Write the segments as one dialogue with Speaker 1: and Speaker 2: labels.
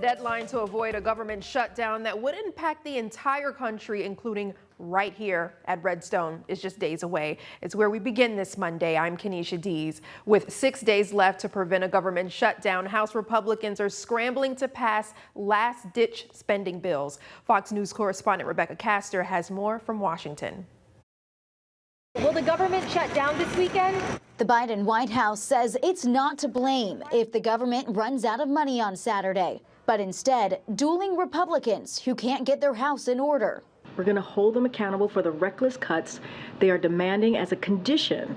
Speaker 1: deadline to avoid a government shutdown that would impact the entire country, including right here at Redstone, is just days away. It's where we begin this Monday. I'm Kenesha Dees. With 6 days left to prevent a government shutdown, House Republicans are scrambling to pass last-ditch spending bills. Fox News correspondent Rebecca Castor has more from Washington.
Speaker 2: Will the government shut down this weekend?
Speaker 3: The Biden White House says it's not to blame if the government runs out of money on Saturday, but instead dueling Republicans who can't get their house in order.
Speaker 4: We're going to hold them accountable for the reckless cuts they are demanding as a condition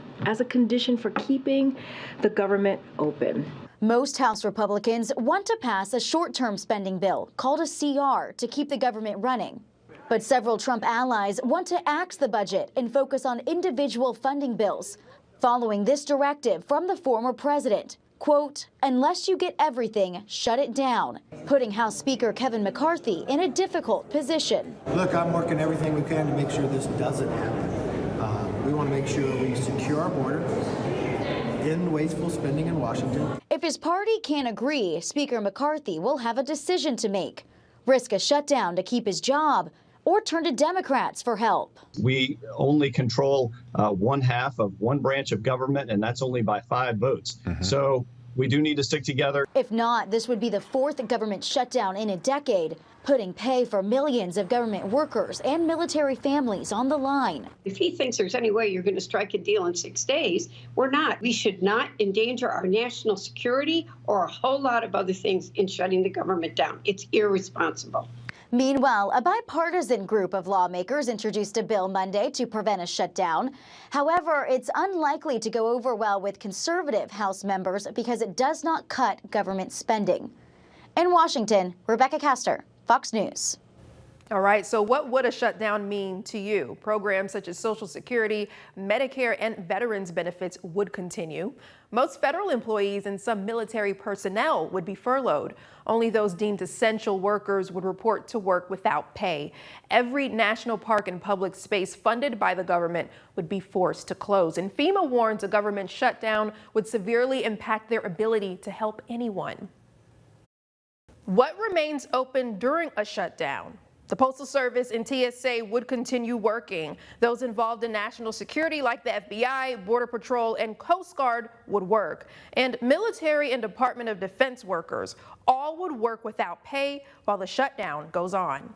Speaker 4: for keeping the government open.
Speaker 3: Most House Republicans want to pass a short-term spending bill called a CR to keep the government running. But several Trump allies want to axe the budget and focus on individual funding bills, following this directive from the former president. Quote, unless you get everything, shut it down, putting House Speaker Kevin McCarthy in a difficult position.
Speaker 5: Look, I'm working everything we can to make sure this doesn't happen. We want to make sure we secure our border, end wasteful spending in Washington.
Speaker 3: If his party can't agree, Speaker McCarthy will have a decision to make. Risk a shutdown to keep his job, or turn to Democrats for help.
Speaker 6: We only control one half of one branch of government, and that's only by 5 votes. So we do need to stick together.
Speaker 3: If not, this would be the 4th government shutdown in a decade, putting pay for millions of government workers and military families on the line.
Speaker 7: If he thinks there's any way you're going to strike a deal in 6 days, we're not. We should not endanger our national security or a whole lot of other things in shutting the government down. It's irresponsible.
Speaker 3: Meanwhile, a bipartisan group of lawmakers introduced a bill Monday to prevent a shutdown. However, it's unlikely to go over well with conservative House members because it does not cut government spending. In Washington, Rebecca Castor, Fox News.
Speaker 1: All right, so what would a shutdown mean to you? Programs such as Social Security, Medicare, and veterans benefits would continue. Most federal employees and some military personnel would be furloughed. Only those deemed essential workers would report to work without pay. Every national park and public space funded by the government would be forced to close. And FEMA warns a government shutdown would severely impact their ability to help anyone. What remains open during a shutdown? The Postal Service and TSA would continue working. Those involved in national security like the FBI, Border Patrol, and Coast Guard would work. And military and Department of Defense workers all would work without pay while the shutdown goes on.